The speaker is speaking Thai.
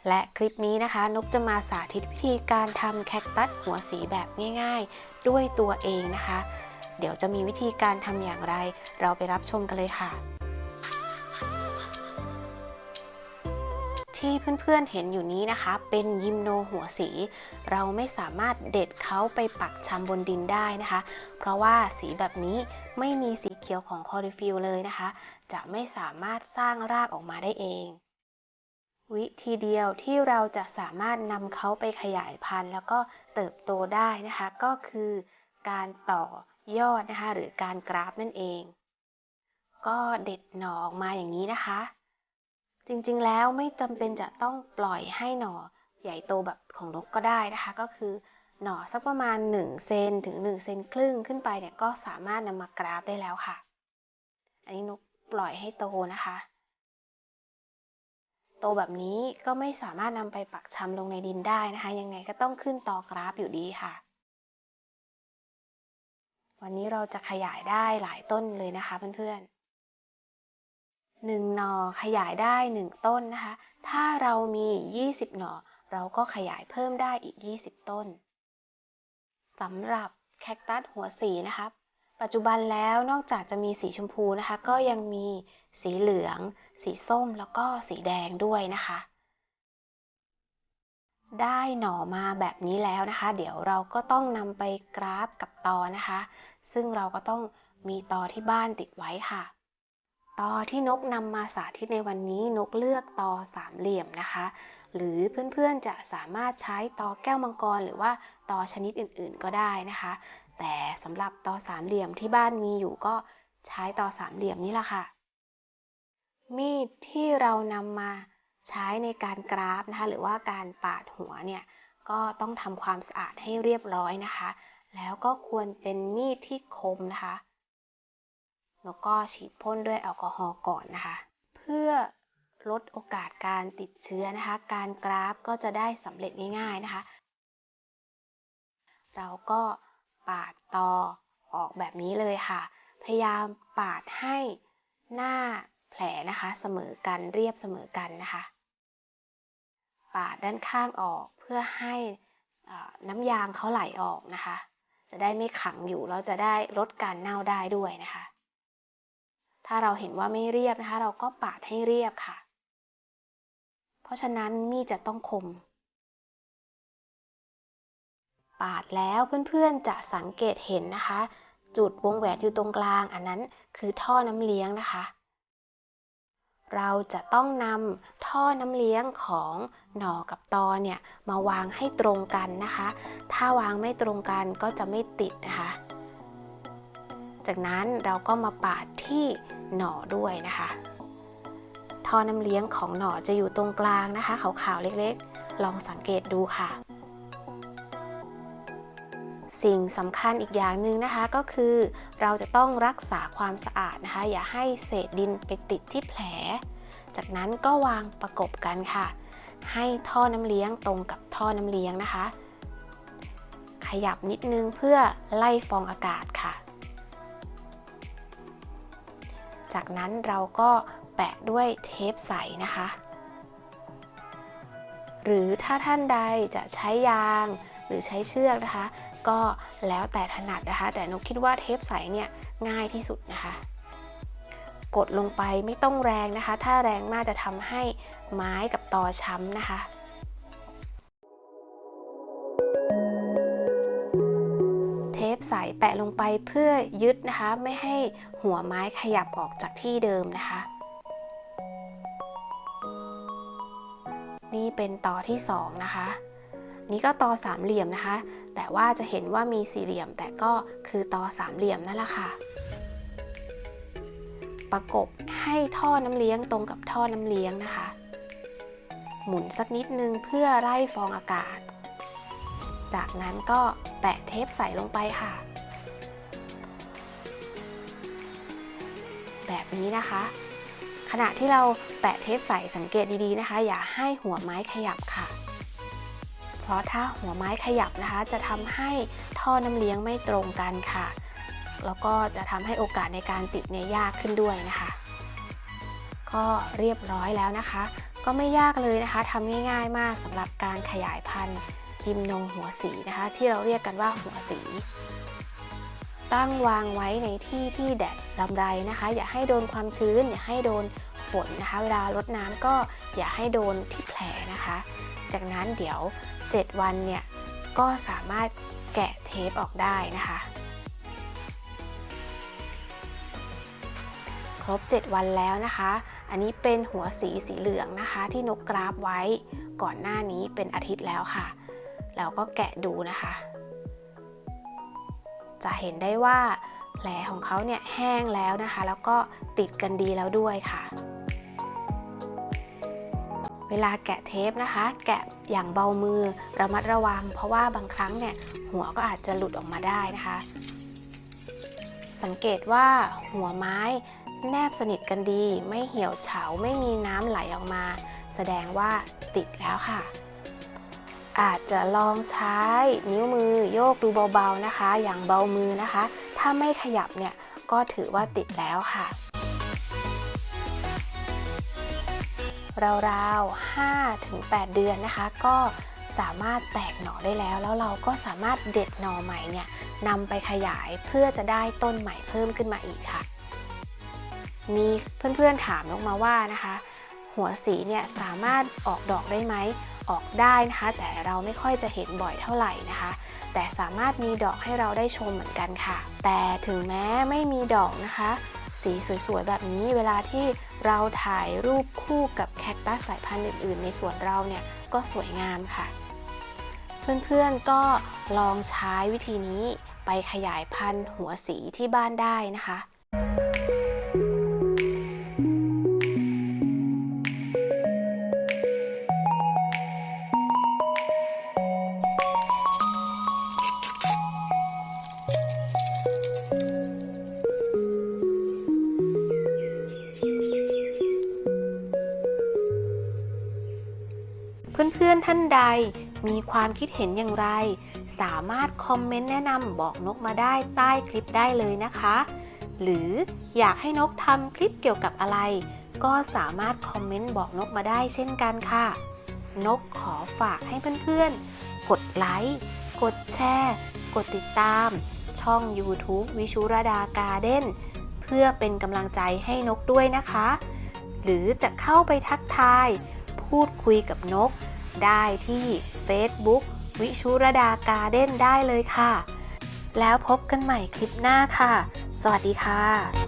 และคลิปนี้นะคะนกจะมาสาธิตวิธีการทำแคคตัสหัวสีแบบง่ายๆด้วยตัวเองนะคะเดี๋ยวจะมีวิธีการทำอย่างไรเราไปรับชมกันเลยค่ะที่เพื่อนๆเห็นอยู่นี้นะคะเป็นยิมโนหัวสีเราไม่สามารถเด็ดเขาไปปักชำบนดินได้นะคะเพราะว่าสีแบบนี้ไม่มีสีเขียวของคลอโรฟิลล์เลยนะคะจะไม่สามารถสร้างรากออกมาได้เองวิธีเดียวที่เราจะสามารถนำเขาไปขยายพันธุ์แล้วก็เติบโตได้นะคะก็คือการต่อยอดนะคะหรือการกราฟนั่นเองก็เด็ดหน่อออกมาอย่างนี้นะคะจริงๆแล้วไม่จำเป็นจะต้องปล่อยให้หน่อใหญ่โตแบบของนกก็ได้นะคะก็คือหน่อสักประมาณ1เซนถึง1เซนครึ่งขึ้นไปเนี่ยก็สามารถนำมากราฟได้แล้วค่ะอันนี้นกปล่อยให้โตนะคะโตแบบนี้ก็ไม่สามารถนำไปปักชำลงในดินได้นะคะยังไงก็ต้องขึ้นตอกราฟอยู่ดีค่ะวันนี้เราจะขยายได้หลายต้นเลยนะคะเพื่อนๆ1หน่อขยายได้1ต้นนะคะถ้าเรามี20หน่อเราก็ขยายเพิ่มได้อีก20ต้นสำหรับแคคตัสหัวสีนะคะปัจจุบันแล้วนอกจากจะมีสีชมพูนะคะก็ยังมีสีเหลืองสีส้มแล้วก็สีแดงด้วยนะคะได้หน่อมาแบบนี้แล้วนะคะเดี๋ยวเราก็ต้องนำไปกราฟกับตอนะคะซึ่งเราก็ต้องมีตอที่บ้านติดไว้ค่ะตอที่นกนำมาสาธิตในวันนี้นกเลือกตอสามเหลี่ยมนะคะหรือเพื่อนๆจะสามารถใช้ตอแก้วมังกรหรือว่าตอชนิดอื่นๆก็ได้นะคะแต่สำหรับตอสามเหลี่ยมที่บ้านมีอยู่ก็ใช้ตอสามเหลี่ยมนี่แหละค่ะมีดที่เรานำมาใช้ในการกราฟนะคะหรือว่าการปาดหัวเนี่ยก็ต้องทำความสะอาดให้เรียบร้อยนะคะแล้วก็ควรเป็นมีดที่คมนะคะแล้วก็ฉีดพ่นด้วยแอลกอฮอล์ก่อนนะคะเพื่อลดโอกาสการติดเชื้อนะคะการกราฟก็จะได้สำเร็จง่ายๆนะคะเราก็ปาดตอออกแบบนี้เลยค่ะพยายามปาดให้หน้าแผลนะคะเสมอกันเรียบเสมอกันนะคะปาดด้านข้างออกเพื่อให้น้ำยางเขาไหลออกนะคะจะได้ไม่ขังอยู่แล้วจะได้ลดการเน่าได้ด้วยนะคะถ้าเราเห็นว่าไม่เรียบนะคะเราก็ปาดให้เรียบค่ะเพราะฉะนั้นมีดจะต้องคมปาดแล้วเพื่อนๆจะสังเกตเห็นนะคะจุดวงแหวนอยู่ตรงกลางอันนั้นคือท่อน้ำเลี้ยงนะคะเราจะต้องนำท่อน้ำเลี้ยงของหน่อกับตอเนี่ยมาวางให้ตรงกันนะคะถ้าวางไม่ตรงกันก็จะไม่ติดนะคะจากนั้นเราก็มาปาดที่หน่อด้วยนะคะท่อน้ำเลี้ยงของหน่อจะอยู่ตรงกลางนะคะขาวๆเล็กๆลองสังเกตดูค่ะสิ่งสำคัญอีกอย่างหนึ่งนะคะก็คือเราจะต้องรักษาความสะอาดนะคะอย่าให้เศษดินไปติดที่แผลจากนั้นก็วางประกบกันค่ะให้ท่อน้ำเลี้ยงตรงกับท่อน้ำเลี้ยงนะคะขยับนิดนึงเพื่อไล่ฟองอากาศค่ะจากนั้นเราก็แปะด้วยเทปใสนะคะหรือถ้าท่านใดจะใช้ยางหรือใช้เชือกนะคะก็แล้วแต่ถนัดนะคะแต่นกคิดว่าเทปใสเนี่ยง่ายที่สุดนะคะกดลงไปไม่ต้องแรงนะคะถ้าแรงมากจะทำให้ไม้กับตอช้ำนะคะเทปใสแปะลงไปเพื่อยึดนะคะไม่ให้หัวไม้ขยับออกจากที่เดิมนะคะนี่เป็นตอที่2นะคะนี่ก็ตอสามเหลี่ยมนะคะแต่ว่าจะเห็นว่ามีสี่เหลี่ยมแต่ก็คือตอสามเหลี่ยมนั่นแหละค่ะประกบให้ท่อน้ำเลี้ยงตรงกับท่อน้ำเลี้ยงนะคะหมุนสักนิดนึงเพื่อไล่ฟองอากาศจากนั้นก็แปะเทปใสลงไปค่ะแบบนี้นะคะขณะที่เราแปะเทปใสสังเกตดีๆนะคะอย่าให้หัวไม้ขยับค่ะเพราะถ้าหัวไม้ขยับนะคะจะทำให้ท่อน้ำเลี้ยงไม่ตรงกันค่ะแล้วก็จะทำให้โอกาสในการติดเนี่ยยากขึ้นด้วยนะคะก็เรียบร้อยแล้วนะคะก็ ก็ไม่ยากเลยนะคะทำง่ายๆมากสำหรับการขยายพันธุ์ยิมนงหัวสีนะคะที่เราเรียกกันว่าหัวสีตั้งวางไว้ในที่ที่แดดรำไรนะคะอย่าให้โดนความชื้นอย่าให้โดนฝนนะคะเวลารดน้ำก็อย่าให้โดนที่แผลนะคะจากนั้นเดี๋ยว7 วันเนี่ยก็สามารถแกะเทปออกได้นะคะครบ7 วันแล้วนะคะอันนี้เป็นหัวสีเหลืองนะคะที่นกกราฟไว้ก่อนหน้านี้เป็นอาทิตย์แล้วค่ะแล้วก็แกะดูนะคะจะเห็นได้ว่าแผลของเขาเนี่ยแห้งแล้วนะคะแล้วก็ติดกันดีแล้วด้วยค่ะเวลาแกะเทปนะคะแกะอย่างเบามือระมัดระวังเพราะว่าบางครั้งเนี่ยหัวก็อาจจะหลุดออกมาได้นะคะสังเกตว่าหัวไม้แนบสนิทกันดีไม่เหี่ยวเฉาไม่มีน้ำไหลออกมาแสดงว่าติดแล้วค่ะอาจจะลองใช้นิ้วมือโยกดูเบาๆนะคะอย่างเบามือนะคะถ้าไม่ขยับเนี่ยก็ถือว่าติดแล้วค่ะราวๆ 5-8 เดือนนะคะก็สามารถแตกหน่อได้แล้วเราก็สามารถเด็ดหน่อใหม่เนี่ยนำไปขยายเพื่อจะได้ต้นใหม่เพิ่มขึ้นมาอีกค่ะมีเพื่อนๆถามนกมาว่านะคะหัวสีเนี่ยสามารถออกดอกได้ไหมออกได้นะคะแต่เราไม่ค่อยจะเห็นบ่อยเท่าไหร่นะคะแต่สามารถมีดอกให้เราได้ชมเหมือนกันค่ะแต่ถึงแม้ไม่มีดอกนะคะสีสวยๆแบบนี้เวลาที่เราถ่ายรูปคู่กับแคคตัสสายพันธุ์อื่นๆในสวนเราเนี่ยก็สวยงามค่ะเพื่อนๆก็ลองใช้วิธีนี้ไปขยายพันธุ์หัวสีที่บ้านได้นะคะเพื่อนๆท่านใดมีความคิดเห็นอย่างไรสามารถคอมเมนต์แนะนำบอกนกมาได้ใต้คลิปได้เลยนะคะหรืออยากให้นกทำคลิปเกี่ยวกับอะไรก็สามารถคอมเมนต์บอกนกมาได้เช่นกันค่ะนกขอฝากให้เพื่อนๆกดไลค์กดแชร์กดติดตามช่อง YouTube วิชุรดาการ์เด้นเพื่อเป็นกำลังใจให้นกด้วยนะคะหรือจะเข้าไปทักทายพูดคุยกับนกได้ที่ Facebook วิชุรดาการ์เด้นได้เลยค่ะแล้วพบกันใหม่คลิปหน้าค่ะสวัสดีค่ะ